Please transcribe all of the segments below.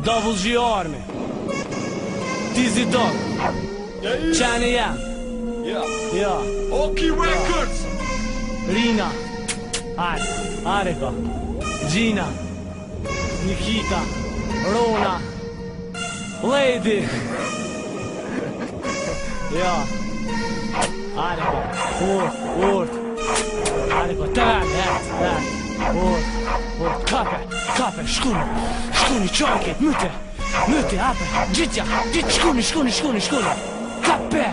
Double G Army Dizzy Dog Qeni jam Ja Oki Records Rina Arika Gina Nikita Rona Lady Ja Arika Urt Arika Tän Urt Kape Shkuni qajke Myte ape Gjitja Shkuni Kape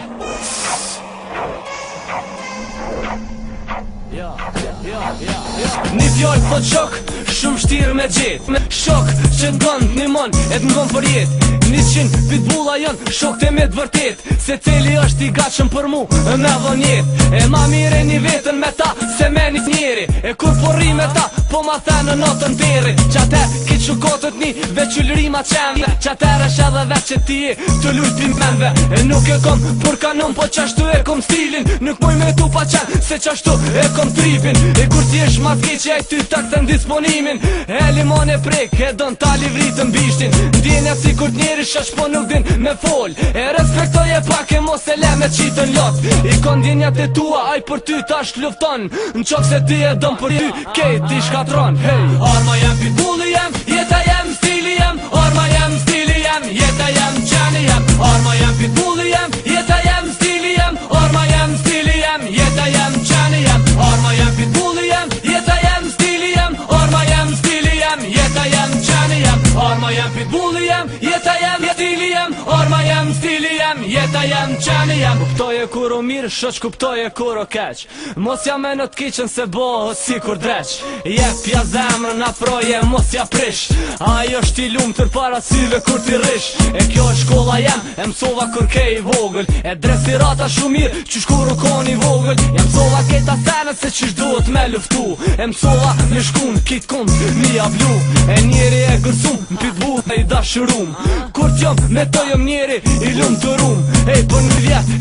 Një fjallë thot shok, shumë shtirë me gjet Shok që t'gon t'nimon e t'ngon për jet 100 pitbulla jon, shok të me t'vërtet Se cili është i gatshëm për mu me vonjet E ma mire një vetën me ta se me një njeri E kur porri me ta po ma the në notën deri Qater kitë shukotët një veç ullërima qenve Qater është edhe veç që ti e të lujt pimenve E nuk e kom për kanon po qashtu e kom stilin Nuk moj me tu pa qen se qashtu e kom tripin E kur ti esh ma t'keq e ty tak të ndisponimin E limon e prek e don ta livritën bishtin Ndjenja si kur t'njeri shash po nuk din me fol E respektoj e pak e mos e le me qitën lot I kon ndjenjat e tua aj për ty tash lufton Në qok se ti e don për ty kejt ti shkatron Hey Arma jem, pitbulli jem, jeta jem, stili jem Arma jem, stili jem, jeta jem, qeni jem Arma jem, pitbulli jem, jeta jem, stili jem Arma jem, stili jem, jeta jem, qeni jem Arma jem, pitbulli jem, jeta jem, stili jem Arma jem, stili jem, jeta jem, qeni jem Arma jem, pitbulli jem, jeta jem, stili jem Arma jem, stili jem, jeta jem, qeni jem Kuptoje kur o mirë, shoq kuptoje kur o keq Mos jam e në t'kiqen se bohët si kur dreq Jep ja zemrën afroje, mos ja prish Ajo është i lumë tër para syve kur ti rish E kjo është shkolla jem, e msova kur ke i vogël E dresirata shumë mirë, qysh kur u kon i vogël E msova keta senet se qysh duhet me luftu E msova me shkun, kit kund, mi avlu E njeri e gërsum, në pitbull e i dashurum Kur t'jom, me to jom njeri, i lumë të rum E për një vjet,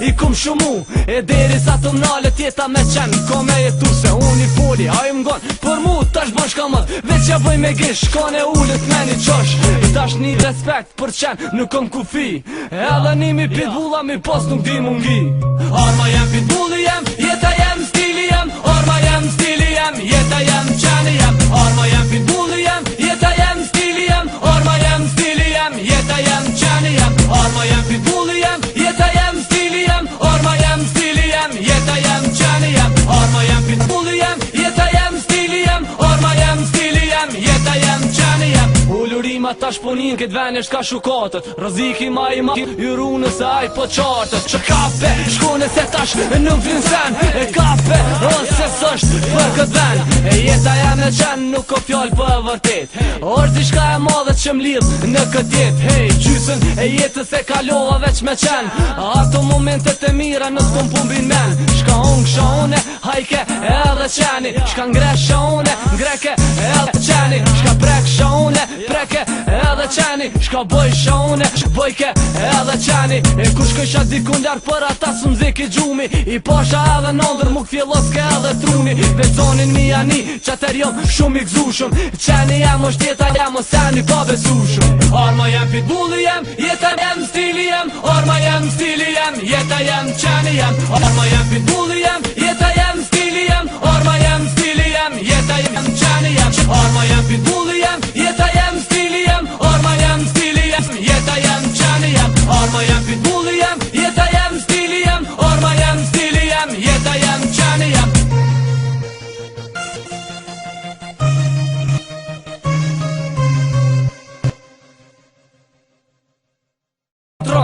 i kum shumu E deri sa të mnale tjeta me qen Ko me jetu se unë i foli A i m'gon për mu tash bën shkamët Veq ja bëj me gish Kone ullet me një qosh Tash një respekt për qen nuk kom kufi Edhe nimi pitbulla mi pos nuk di mungi Arma jem, pitbulli jem, jeta jem, stili jem Arma jem, stili jem, jeta jem, qeni jem Arma jem, pitbulli jem, jeta jem, stili jem Arma jem, stili jem, jeta jem, qeni jem Arma jem, pitbulli jem, jeta jem, stili jem Arma jem, stili jem, jeta jem, qeni jem Arma jem, pitbulli jem, jeta jem, stili jem Arma jem, stili jem, jeta jem, qeni jem Ullurima tash punin këtë ven e shka shukatët Rëziki ma i juru nëse aj po qartët Që kape, shkone se tash nuk vin sen E kape, ose sështë për këtë ven E jeta jem e qen nuk o fjall për e vërtet Orë shka e madhe që m'lidh në këtë jet Hej, gjysën e jetës e kalova veç me qen Ato momentet e mira në s'kom pumbin men Shka unë kësha une, hajke edhe qeni Shka ngresha une, ngreke edhe qeni Shka preksha une, preke edhe qeni Shka bojsha une, bojke edhe qeni E kur shkojsha dikun ljarë për ata së mzik i gjumi I pasha edhe nëndër muk fjelloske edhe truni Veconin mi ani, qater jom shumë i gzushum Qeni jem është jeta jem o seni pa besushum Arma jem, pitbulli jem, jeta jem, stili jem Arma jem, stili jem, jeta jem, qeni jem Arma jem, pitbulli jem, jeta jem, stili jem Arma jem, stili jem, jeta jem, qeni jem Arma jem, pitbulli jem, jeta jem, stili jem Arma jem, stili jem, jeta jem, qeni jem Arma jem, pitbulli jem, jeta jem, stili jem Arma jem, stili jem, jeta jem, qeni jem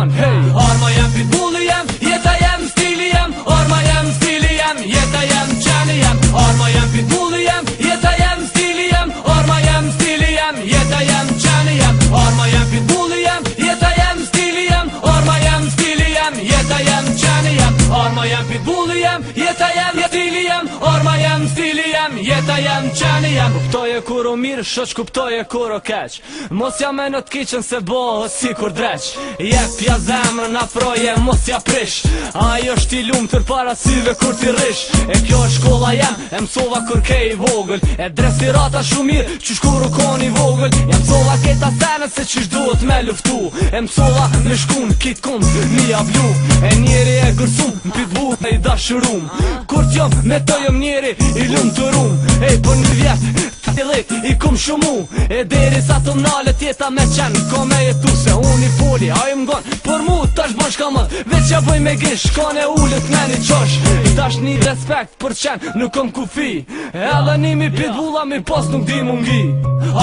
Hey! Arma jem, pitbulli jem, jeta jem, stili jem Arma jem, stili jem, jeta jem, qeni jem Arma jem, pitbulli jem, jeta jem, stili jem Arma jem, stili jem, jeta jem, qeni jem Arma jem, pitbulli jem, jeta jem, stili jem Arma jem, stili jem, jeta jem, qeni jem Arma jem, pitbulli jem, jeta jem, stili jem Arma jem, stili jem, jeta jem, qeni jem. Kuptoje kur o mirë, shoq kuptoje kur o keq. Mos ja me në t'kiqen se bohë si kur dreq. Jep ja zemrën afroje, mos ja prish. Ajo është i lumë tër para syve kur ti rish. E kjo është shkolla jem, e mësova kur ke i vogël. E dresirata shumë mirë, qysh kur u kon i vogël. E mësova keta senet se qysh duhet me luftu. E mësova me shkun, kit kund, mi blu. E njeri e gërsum, m'pitbu e i dashurum. Kur t'jom, me të jom njeri i lumë të rum. Ej, për një vjet, i kum shumu. E deri sa të mnale tjeta me qenë, ko me jetu se unë i foli. A i m'gon, për mu tash bën shka mët. Veç ja bëj me gish, kone ullët me një qosh. Tash një respekt për qenë, nuk kom kufi. Edhe nimi pitbulla mi pos nuk di mungi.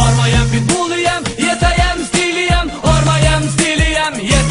Arma jem, pitbulli jem, jeta jem, stili jem. Arma jem, stili jem, jeta